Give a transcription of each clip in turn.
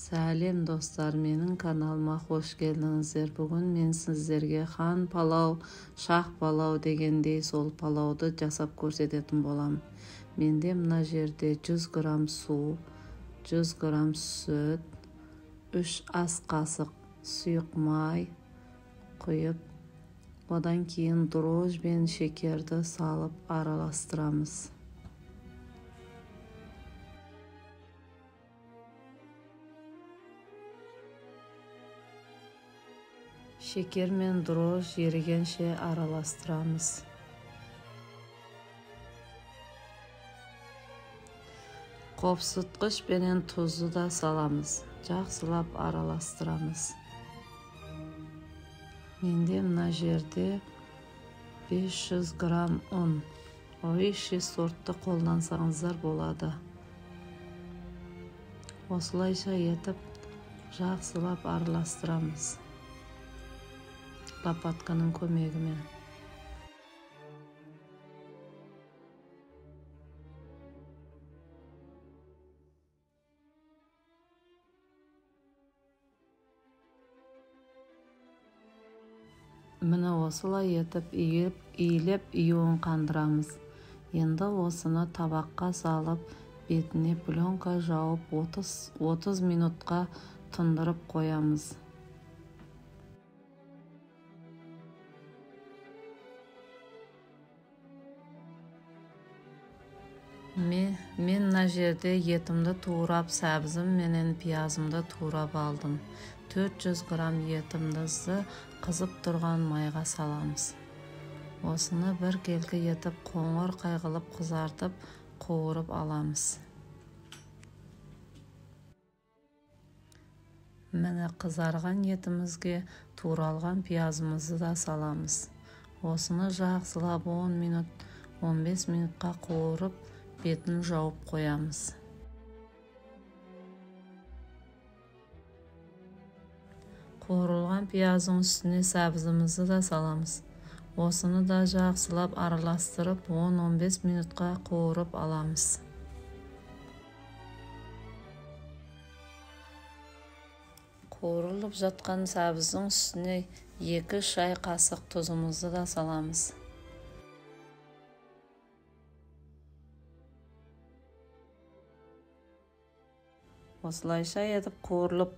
Сәлем достар, менің каналыма қош келдіңіздер. Бүгін мен сіздерге хан палау, шах палау дегендей сол палауды жасап көрсететін болам. Менде мына жерде 100 грамм су, 100 грамм сүт, 3 ас қасық сұйық май құйып, одан кейін дрожж бен шекерді салып араластырамыз. Şeker мен дрожж ерігенше араластырамыз. Қопсытқыш пенен тұзды да саламыз. Жақсылап араластырамыз. Менде мына жерде 500 грамм ұн. Ойши сортты қолдансаңыздар болады. Осылайша етіп жақсылап араластырамыз. Лопатканың көмегімен. Міне осылай етіп иілеп июін қандырамыз. Енді осыны табаққа салып, бетіне пленка жауып 30 минутқа тұндырып қоямыз. Мен мына жерде етімді турап, сәбізім менен пиязымды турап алдым. 400 грамм етімізді қызып тұрған майға саламыз. Осыны бір келкі етіп, қоңыр қайғылып қызартып, қуырып аламыз. Міне қызарған етімізге туралған пиязымызды да саламыз. Осыны жақсылап 15 минутқа қуырып, бетін жауып қоямыз. Қуырылған пияздың үстіне сәбізімізді да саламыз. Осыны да жақсылап араластырып 10-15 минутқа қуырып аламыз. Қуырылып жатқан сәбіздің үстіне 2 шай қасық тұзымызды да саламыз. Осылайша етіп қуырылып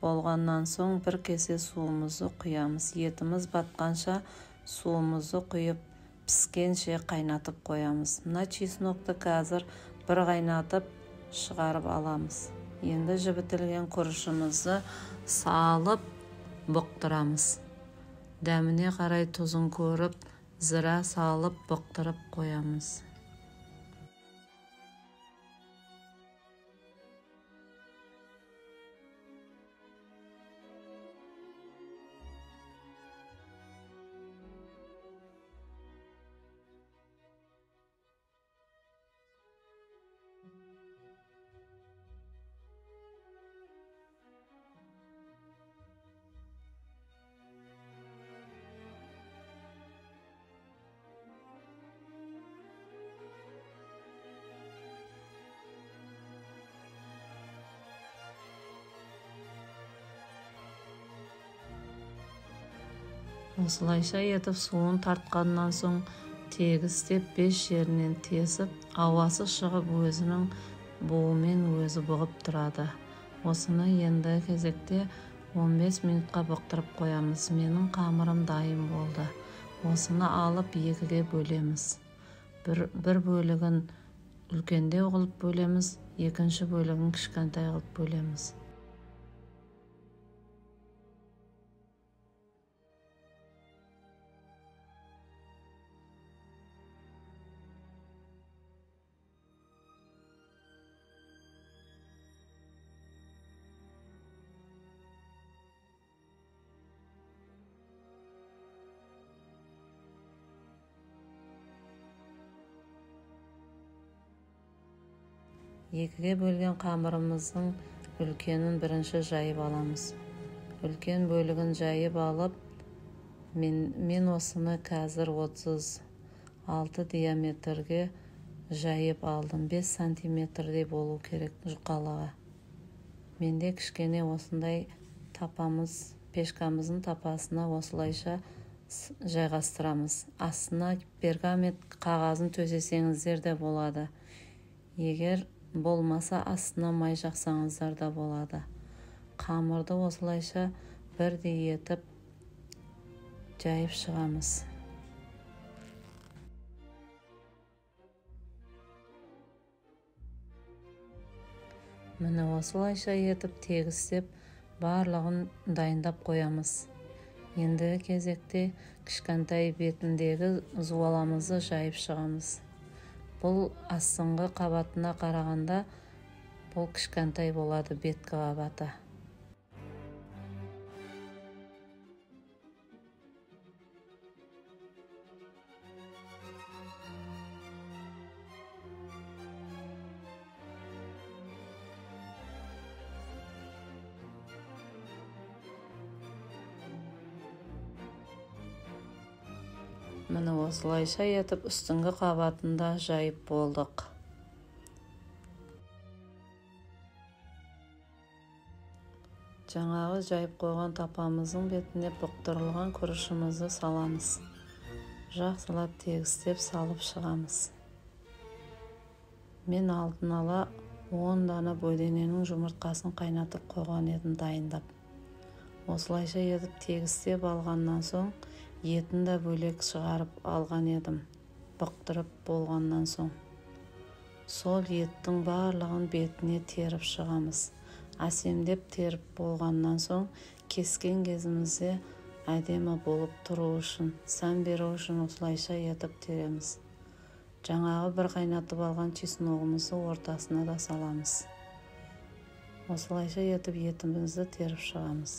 болғаннан соң бір кесе суымызды құямыз. Етіміз батқанша суымызды құйып, піскенше қайнатып қоямыз. Мына чеснокты қазір бір қайнатып шығарып аламыз. Енді жібітілген күрішімізді салып бұқтырамыз. Дәміне қарай тұзын көріп, зіра салып бұқтырып қоямыз. Осылайша етіп суын тартқаннан соң тегістеп 5 жерінен тесіп, ауасы шығып өзінің буымен өзі бұғып тұрады. Осыны енді кезекте 15 минутқа бұқтырып қоямыз. Менің қамырым дайын болды. Осыны алып екіге бөлеміз. Бір бөлігін үлкендеу қылып бөлеміз, екінші бөлігін кішкентай қылып бөлеміз. Екіге бөлген қамырымыздың үлкенін бірінші жайып аламыз. Үлкен бөлігін жайып алып, мен осыны қазір 36 диаметрге жайып алдым. 5 сантиметрдей болу керек жұқалығы. Менде кішкене осындай тапамыз, пешкамыздың тапасына осылайша жайғастырамыз. Астына пергамент қағазын төсесеңіздер де болады. Егер болмаса астына май жақсаңыздар да болады. Қамырды осылайша бірдей етіп жайып шығамыз. Міне осылайша етіп тегістеп барлығын дайындап қоямыз. Ендігі кезекте кішкентай бетіндегі зуаламызды жайып шығамыз. Бұл астыңғы қабатына қарағанда бұл кішкентай болады беткі қабаты. Міне осылайша етіп үстіңгі қабатында жайып болдық. Жаңағы жайып қойған тапамыздың бетіне бұқтырылған күрішімізді саламыз. Жақсылап тегістеп салып шығамыз. Мен алдын ала 10 дана бөдененің жұмыртқасын қайнатып қойған едім дайындап. Осылайша етіп тегістеп алғаннан соң етін де бөлек шығарып алған едім, бұқтырып болғаннан соң. Сол еттің барлығын бетіне теріп шығамыз. Әсемдеп теріп болғаннан соң кескен кезімізде әдемі болып тұру үшін, сән беру үшін осылайша етіп тереміз. Жаңағы бір қайнатып алған чесногымызды ортасына да саламыз. Осылайша етіп етімізді теріп шығамыз.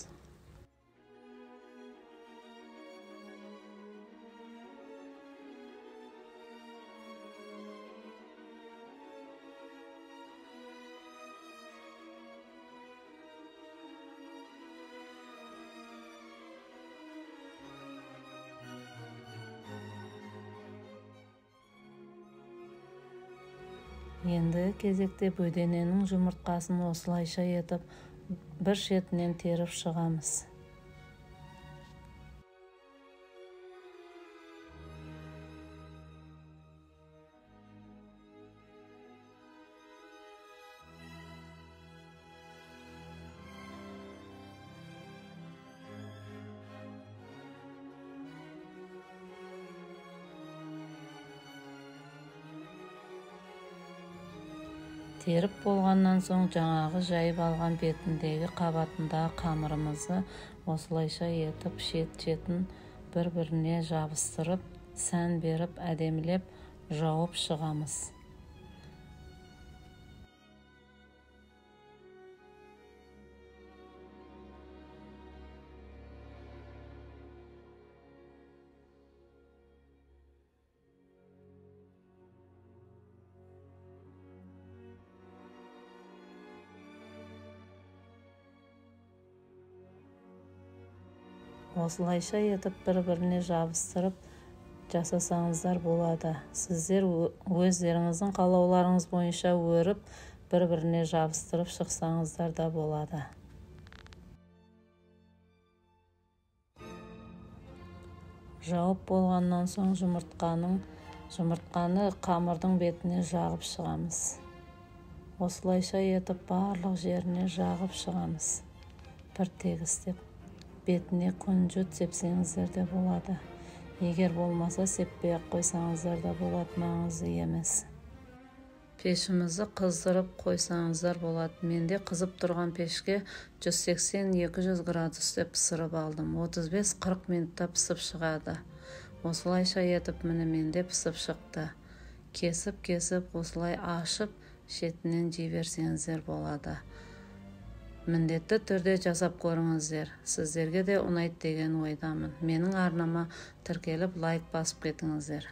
Ендігі кезекте бөдененің жұмыртқасын осылайша етіп бір шетінен теріп шығамыз. Теріп болғаннан соң жаңағы жайып алған бетіндегі қабатындағы қамырымызды осылайша етіп шет-шетін бір-біріне жабыстырып, сән беріп, әдемілеп жауып шығамыз. Осылайша етіп бір-біріне жабыстырып жасасаңыздар болады. Сіздер өздеріңіздің қалауларыңыз бойынша өріп, бір-біріне жабыстырып шықсаңыздар да болады. Жауып болғаннан соң жұмыртқаны қамырдың бетіне жағып шығамыз. Осылайша етіп барлық жеріне жағып шығамыз. Бір тегістеп. Бетіне күнжіт сепсеңіздер де болады. Егер болмаса сеппей қойсаңыздар да болады, маңызды емес. Пешімізді қыздырып қойсаңыздар болады. Менде қызып тұрған пешке 180-200 градус деп пісіріп алдым. 35-40 минутта пісіп шығады. Осылайша етіп міне менде пісіп шықты. Кесіп осылай ашып шетінен жей берсеңіздер болады. Міндетті түрде жасап көріңіздер. Сіздерге де ұнайды деген ойдамын. Менің арнама тіркеліп лайк басып кетіңіздер.